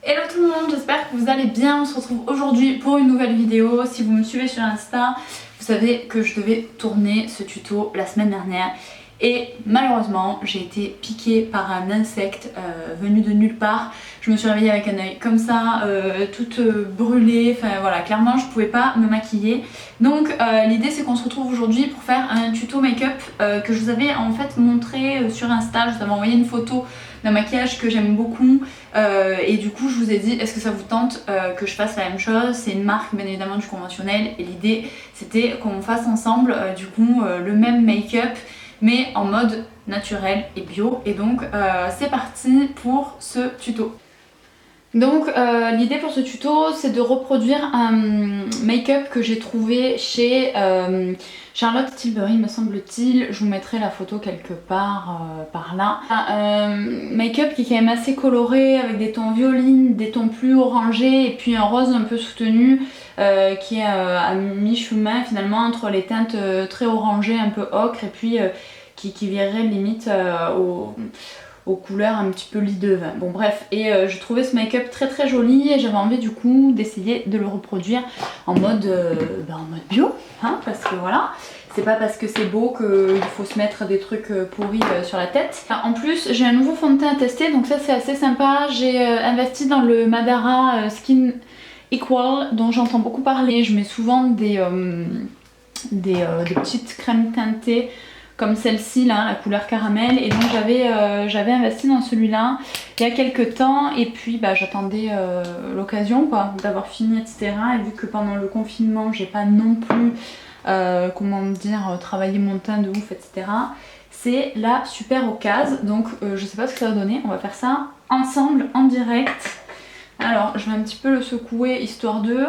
Hello tout le monde, j'espère que vous allez bien. On se retrouve aujourd'hui pour une nouvelle vidéo. Si vous me suivez sur Insta, vous savez que je devais tourner ce tuto la semaine dernière et malheureusement j'ai été piquée par un insecte venu de nulle part. Je me suis réveillée avec un œil comme ça, toute brûlée, enfin voilà, clairement je pouvais pas me maquiller. Donc l'idée c'est qu'on se retrouve aujourd'hui pour faire un tuto make-up que je vous avais en fait montré sur Insta. Je vous avais envoyé une photo d'un maquillage que j'aime beaucoup et du coup je vous ai dit est-ce que ça vous tente que je fasse la même chose. C'est une marque bien évidemment du conventionnel et l'idée c'était qu'on fasse ensemble du coup le même make-up mais en mode naturel et bio. Et donc c'est parti pour ce tuto. Donc l'idée pour ce tuto c'est de reproduire un make-up que j'ai trouvé chez Charlotte Tilbury me semble-t-il. Je vous mettrai la photo quelque part par là. Un make-up qui est quand même assez coloré avec des tons violines, des tons plus orangés et puis un rose un peu soutenu qui est à mi-chemin finalement entre les teintes très orangées un peu ocre et puis qui virerait limite aux couleurs un petit peu lit de vin. Bon bref, et je trouvais ce make-up très joli et j'avais envie du coup d'essayer de le reproduire en mode bio, hein, parce que voilà, c'est pas parce que c'est beau qu'il faut se mettre des trucs pourris sur la tête. En plus j'ai un nouveau fond de teint à tester, donc ça c'est assez sympa. J'ai investi dans le Madara Skin Equal dont j'entends beaucoup parler. Je mets souvent des petites crèmes teintées comme celle-ci là, la couleur caramel, et donc j'avais investi dans celui-là il y a quelques temps et puis j'attendais l'occasion quoi d'avoir fini, etc. Et vu que pendant le confinement j'ai pas non plus comment dire travaillé mon teint de ouf, etc. C'est la super occasion, donc je sais pas ce que ça va donner. On va faire ça ensemble en direct. Alors je vais un petit peu le secouer histoire de...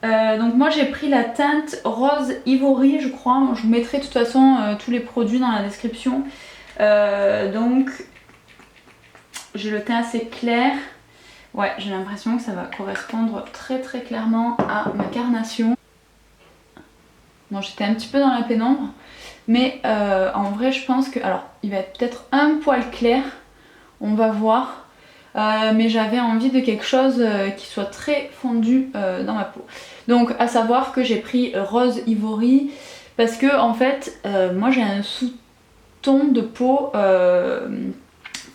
donc moi j'ai pris la teinte rose ivory je crois, je vous mettrai de toute façon tous les produits dans la description. Donc j'ai le teint assez clair, ouais j'ai l'impression que ça va correspondre très clairement à ma carnation. Bon j'étais un petit peu dans la pénombre mais en vrai je pense que, alors il va être peut-être un poil clair, on va voir. Mais j'avais envie de quelque chose qui soit très fondu dans ma peau. Donc à savoir que j'ai pris rose ivory parce que en fait moi j'ai un sous-ton de peau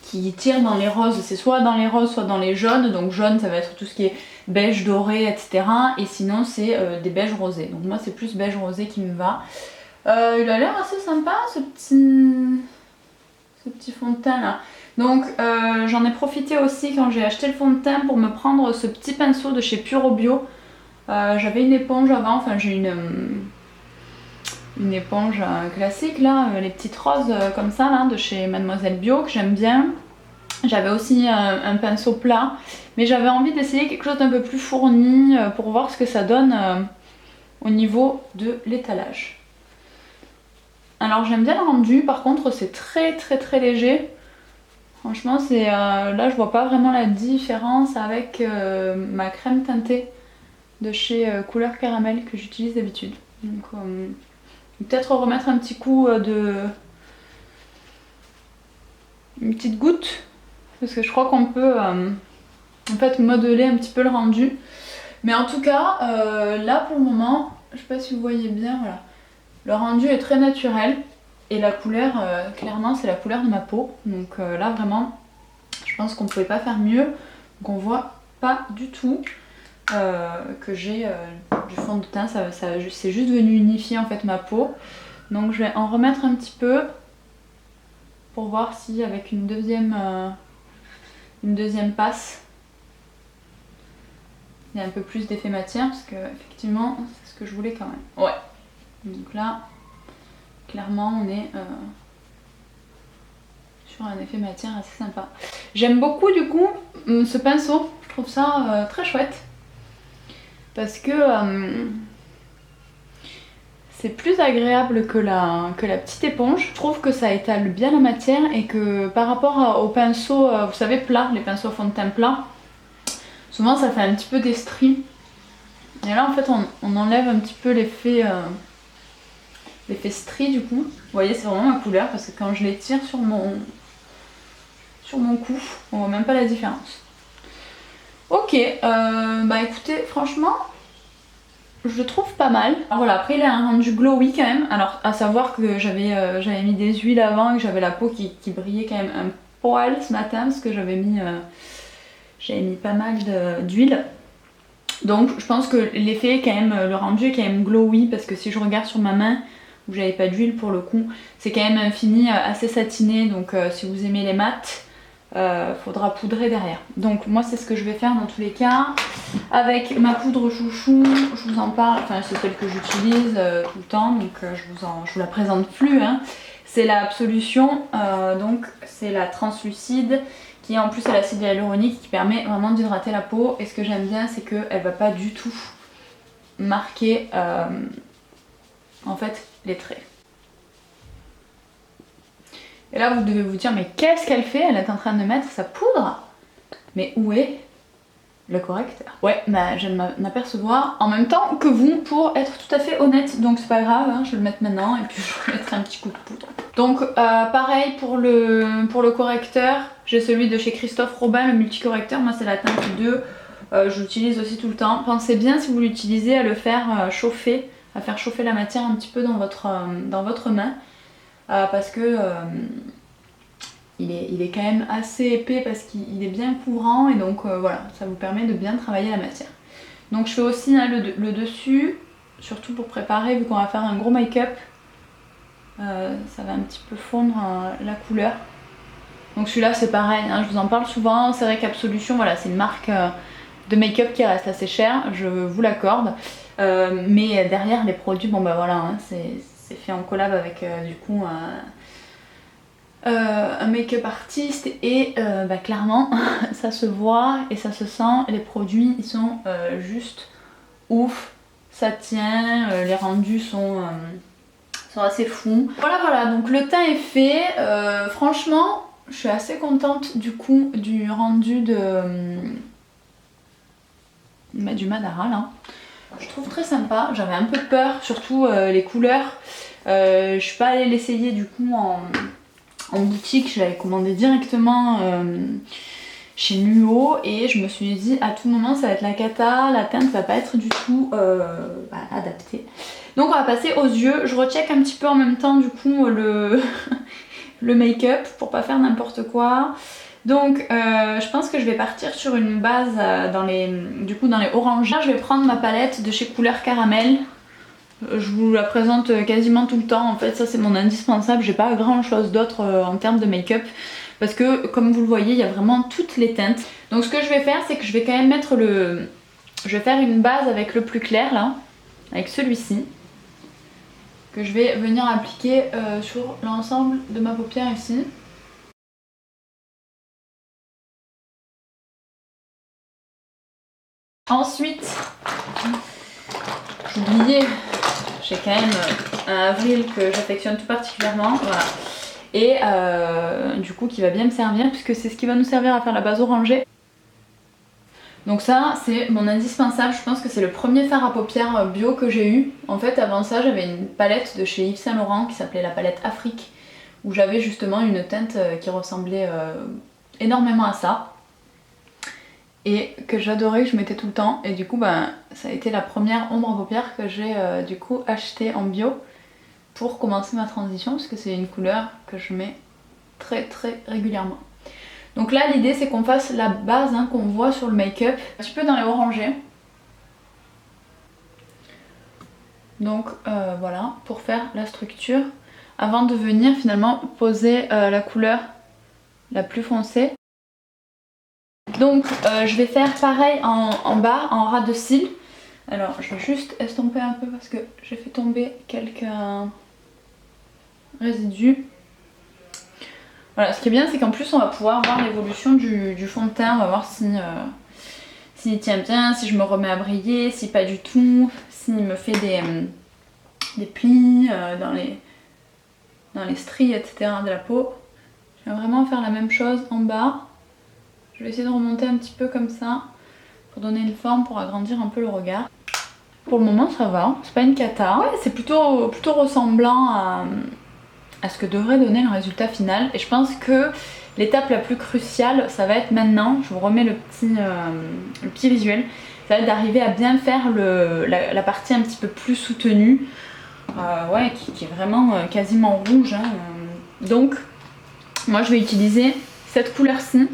qui tire dans les roses. C'est soit dans les roses soit dans les jaunes. Donc jaune ça va être tout ce qui est beige doré, etc. Et sinon c'est des beiges rosés. Donc moi c'est plus beige rosé qui me va. Il a l'air assez sympa ce petit fond de teint là. Donc j'en ai profité aussi quand j'ai acheté le fond de teint pour me prendre ce petit pinceau de chez Puro Bio. J'avais une éponge avant, enfin j'ai une éponge classique là, les petites roses comme ça là de chez Mademoiselle Bio que j'aime bien. J'avais aussi un pinceau plat, mais j'avais envie d'essayer quelque chose d'un peu plus fourni pour voir ce que ça donne au niveau de l'étalage. Alors j'aime bien le rendu, par contre c'est très léger. Franchement c'est là je vois pas vraiment la différence avec ma crème teintée de chez Couleur Caramel que j'utilise d'habitude. Donc peut-être remettre un petit coup une petite goutte parce que je crois qu'on peut en fait modeler un petit peu le rendu. Mais en tout cas là pour le moment, je sais pas si vous voyez bien, voilà. Le rendu est très naturel. Et la couleur, clairement c'est la couleur de ma peau. Donc là vraiment, je pense qu'on ne pouvait pas faire mieux. Donc on voit pas du tout que j'ai du fond de teint. C'est juste venu unifier en fait ma peau. Donc je vais en remettre un petit peu pour voir si avec une deuxième passe, il y a un peu plus d'effet matière. Parce que effectivement c'est ce que je voulais quand même. Ouais. Donc là... clairement on est sur un effet matière assez sympa. J'aime beaucoup du coup ce pinceau, je trouve ça très chouette. Parce que c'est plus agréable que la petite éponge. Je trouve que ça étale bien la matière et que par rapport au pinceau, vous savez plat, les pinceaux fond de teint plat, souvent ça fait un petit peu des stries. Et là en fait on enlève un petit peu l'effet strie du coup. Vous voyez c'est vraiment ma couleur parce que quand je les tire sur mon cou, on voit même pas la différence. Ok, bah écoutez, franchement, je le trouve pas mal. Alors voilà, après il a un rendu glowy quand même. Alors à savoir que j'avais mis des huiles avant et que j'avais la peau qui brillait quand même un poil ce matin parce que j'avais mis pas mal d'huile. Donc je pense que l'effet quand même, le rendu est quand même glowy parce que si je regarde sur ma main où j'avais pas d'huile pour le coup, c'est quand même un fini assez satiné, donc si vous aimez les mats, faudra poudrer derrière. Donc moi c'est ce que je vais faire dans tous les cas. Avec ma poudre chouchou, je vous en parle, enfin c'est celle que j'utilise tout le temps, donc je vous la présente plus. Hein. C'est la Absolution, donc c'est la translucide qui en plus a l'acide hyaluronique qui permet vraiment d'hydrater la peau. Et ce que j'aime bien c'est qu'elle va pas du tout marquer en fait les traits. Et là vous devez vous dire mais qu'est-ce qu'elle fait? Elle est en train de mettre sa poudre. Mais où est le correcteur? Ouais, bah je viens de m'en apercevoir en même temps que vous pour être tout à fait honnête. Donc c'est pas grave, hein, je vais le mettre maintenant et puis je vais mettre un petit coup de poudre. Donc pareil pour le correcteur, j'ai celui de chez Christophe Robin, le multicorrecteur. Moi c'est la teinte 2, je l'utilise aussi tout le temps. Pensez bien si vous l'utilisez à le faire chauffer, à faire chauffer la matière un petit peu dans votre main. Parce que il est quand même assez épais parce qu'il est bien couvrant et donc voilà, ça vous permet de bien travailler la matière. Donc je fais aussi hein, le dessus, surtout pour préparer vu qu'on va faire un gros make-up. Ça va un petit peu fondre la couleur. Donc celui-là c'est pareil, hein, je vous en parle souvent, c'est vrai qu'Absolution, voilà, c'est une marque de make-up qui reste assez chère, je vous l'accorde. Mais derrière les produits, bon bah voilà, hein, c'est fait en collab avec du coup un make-up artiste et bah, clairement ça se voit et ça se sent, les produits ils sont juste ouf, ça tient, les rendus sont assez fous. Voilà, donc le teint est fait, franchement je suis assez contente du coup du rendu du Madara là. Je trouve très sympa, j'avais un peu peur, surtout les couleurs. Je suis pas allée l'essayer du coup en boutique, je l'avais commandé directement chez Nuo et je me suis dit à tout moment ça va être la cata, la teinte va pas être du tout adaptée. Donc on va passer aux yeux, je recheck un petit peu en même temps du coup le make-up pour pas faire n'importe quoi. Donc je pense que je vais partir sur une base dans les orangés. Je vais prendre ma palette de chez Couleur Caramel. Je vous la présente quasiment tout le temps, en fait ça c'est mon indispensable, j'ai pas grand chose d'autre en termes de make-up parce que comme vous le voyez il y a vraiment toutes les teintes. Donc ce que je vais faire c'est que je vais quand même mettre je vais faire une base avec le plus clair là, avec celui-ci, que je vais venir appliquer sur l'ensemble de ma paupière ici. Ensuite, j'oubliais, j'ai quand même un avril que j'affectionne tout particulièrement, voilà. Et du coup qui va bien me servir puisque c'est ce qui va nous servir à faire la base orangée. Donc ça c'est mon indispensable, je pense que c'est le premier fard à paupières bio que j'ai eu. En fait avant ça j'avais une palette de chez Yves Saint Laurent qui s'appelait la palette Afrique, où j'avais justement une teinte qui ressemblait énormément à ça. Et que j'adorais, que je mettais tout le temps. Et du coup ben, ça a été la première ombre à paupières que j'ai du coup achetée en bio pour commencer ma transition, parce que c'est une couleur que je mets très régulièrement. Donc là l'idée c'est qu'on fasse la base hein, qu'on voit sur le make-up, un petit peu dans les orangés. Donc voilà, pour faire la structure, avant de venir finalement poser la couleur la plus foncée. Donc je vais faire pareil en bas, en ras de cils. Alors je vais juste estomper un peu parce que j'ai fait tomber quelques résidus. Voilà, ce qui est bien c'est qu'en plus on va pouvoir voir l'évolution du fond de teint, on va voir si s'il tient bien, si je me remets à briller, si pas du tout, s'il me fait des plis dans les stries etc. de la peau. Je vais vraiment faire la même chose en bas. Je vais essayer de remonter un petit peu comme ça pour donner une forme, pour agrandir un peu le regard. Pour le moment ça va, c'est pas une cata. Ouais, c'est plutôt ressemblant à ce que devrait donner le résultat final. Et je pense que l'étape la plus cruciale, ça va être maintenant, je vous remets le petit visuel, ça va être d'arriver à bien faire la partie un petit peu plus soutenue, ouais, qui est vraiment quasiment rouge. Hein. Donc, moi je vais utiliser cette couleur-ci.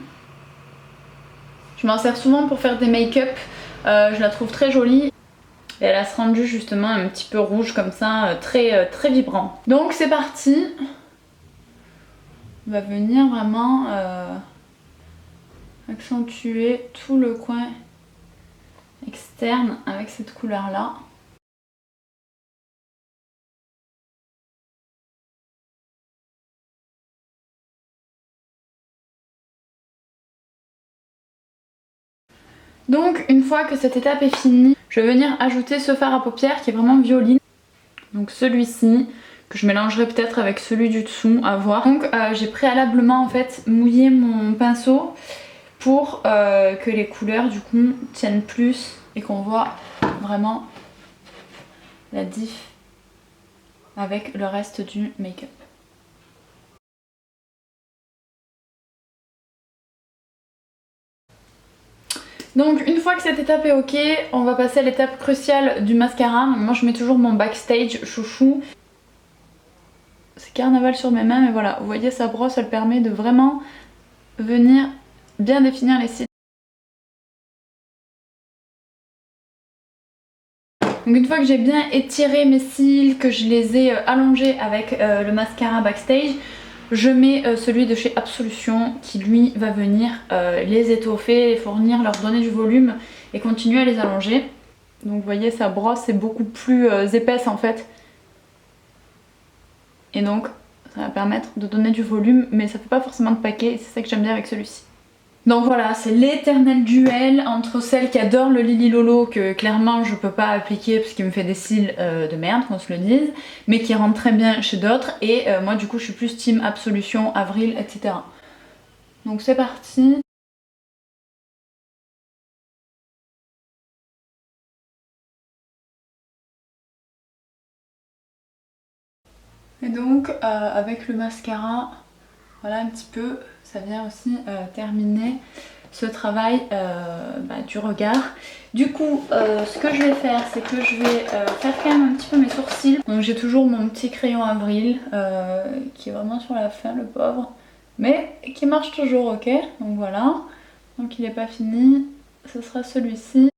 Je m'en sers souvent pour faire des make-up, je la trouve très jolie. Et elle a ce rendu justement un petit peu rouge comme ça, très vibrant. Donc c'est parti. On va venir vraiment accentuer tout le coin externe avec cette couleur là. Donc une fois que cette étape est finie, je vais venir ajouter ce fard à paupières qui est vraiment violine. Donc celui-ci, que je mélangerai peut-être avec celui du dessous, à voir. Donc j'ai préalablement en fait mouillé mon pinceau pour que les couleurs du coup tiennent plus et qu'on voit vraiment la diff avec le reste du make-up. Donc une fois que cette étape est ok, on va passer à l'étape cruciale du mascara. Moi je mets toujours mon backstage chouchou. C'est carnaval sur mes mains mais voilà, vous voyez sa brosse elle permet de vraiment venir bien définir les cils. Donc une fois que j'ai bien étiré mes cils, que je les ai allongés avec le mascara backstage, je mets celui de chez Absolution qui lui va venir les étoffer, les fournir, leur donner du volume et continuer à les allonger. Donc vous voyez sa brosse est beaucoup plus épaisse en fait. Et donc ça va permettre de donner du volume mais ça fait pas forcément de paquet et c'est ça que j'aime bien avec celui-ci. Donc voilà, c'est l'éternel duel entre celle qui adore le Lily Lolo que clairement je peux pas appliquer parce qu'il me fait des cils de merde, qu'on se le dise, mais qui rentre très bien chez d'autres et moi du coup je suis plus team Absolution, Avril, etc. Donc c'est parti. Et donc avec le mascara, voilà un petit peu, ça vient aussi terminer ce travail du regard. Du coup ce que je vais faire c'est que je vais faire quand même un petit peu mes sourcils. Donc j'ai toujours mon petit crayon Avril qui est vraiment sur la fin le pauvre, mais qui marche toujours, ok. Donc voilà, donc il n'est pas fini, ce sera celui-ci.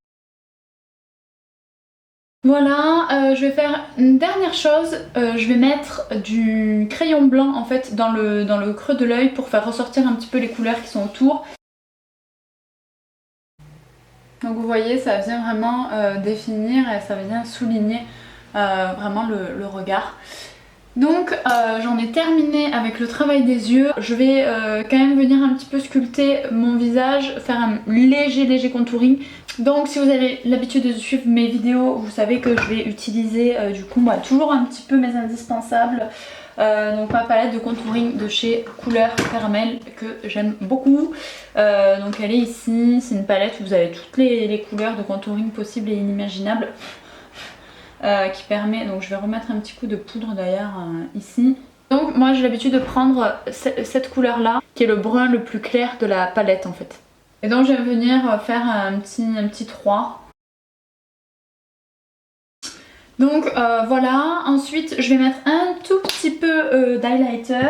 Voilà, je vais faire une dernière chose, je vais mettre du crayon blanc en fait dans le creux de l'œil pour faire ressortir un petit peu les couleurs qui sont autour. Donc vous voyez, ça vient vraiment définir et ça vient souligner vraiment le regard. Donc j'en ai terminé avec le travail des yeux. Je vais quand même venir un petit peu sculpter mon visage, faire un léger contouring. Donc si vous avez l'habitude de suivre mes vidéos, vous savez que je vais utiliser du coup toujours un petit peu mes indispensables. Donc ma palette de contouring de chez Couleur Caramel que j'aime beaucoup. Donc elle est ici, c'est une palette où vous avez toutes les couleurs de contouring possibles et inimaginables. Qui permet, donc je vais remettre un petit coup de poudre d'ailleurs ici. Donc moi j'ai l'habitude de prendre cette couleur là qui est le brun le plus clair de la palette en fait. Et donc je vais venir faire un petit 3. Donc voilà, ensuite je vais mettre un tout petit peu d'highlighter.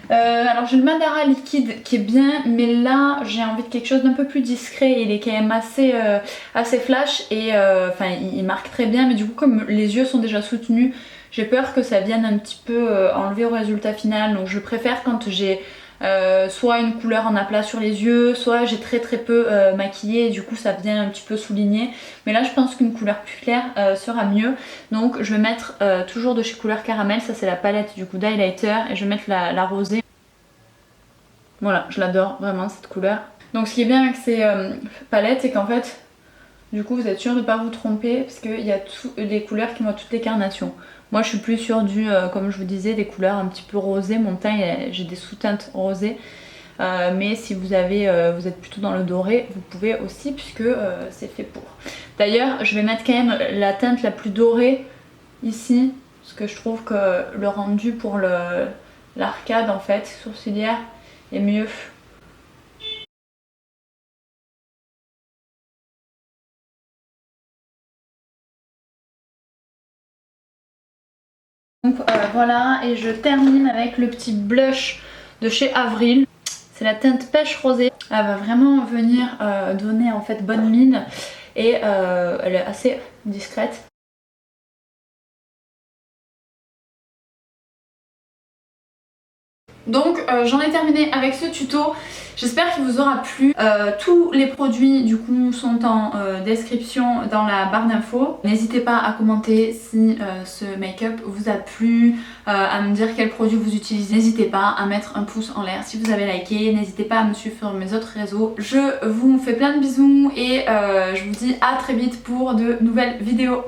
Alors j'ai le Madara liquide qui est bien, mais là j'ai envie de quelque chose d'un peu plus discret. Il est quand même assez flash et enfin il marque très bien, mais du coup comme les yeux sont déjà soutenus, j'ai peur que ça vienne un petit peu enlever au résultat final. Donc je préfère quand j'ai soit une couleur en aplat sur les yeux, soit j'ai très peu maquillé et du coup ça vient un petit peu souligner. Mais là je pense qu'une couleur plus claire sera mieux. Donc je vais mettre toujours de chez Couleur Caramel, ça c'est la palette du coup d'highlighter, et je vais mettre la rosée. Voilà, je l'adore vraiment cette couleur. Donc ce qui est bien avec ces palettes, c'est qu'en fait du coup vous êtes sûr de ne pas vous tromper parce qu'il y a des couleurs qui vont à toutes les carnations. Moi je suis plus sur du, comme je vous disais, des couleurs un petit peu rosées. Mon teint, j'ai des sous-teintes rosées. Mais si vous êtes plutôt dans le doré, vous pouvez aussi puisque c'est fait pour. D'ailleurs je vais mettre quand même la teinte la plus dorée ici. Parce que je trouve que le rendu pour l'arcade en fait sourcilière et mieux. Donc voilà, et je termine avec le petit blush de chez Avril. C'est la teinte pêche rosée. Elle va vraiment venir donner en fait bonne mine et elle est assez discrète. Donc j'en ai terminé avec ce tuto, j'espère qu'il vous aura plu. Tous les produits du coup sont en description dans la barre d'infos. N'hésitez pas à commenter si ce make-up vous a plu, à me dire quel produit vous utilisez. N'hésitez pas à mettre un pouce en l'air si vous avez liké, n'hésitez pas à me suivre sur mes autres réseaux. Je vous fais plein de bisous et je vous dis à très vite pour de nouvelles vidéos.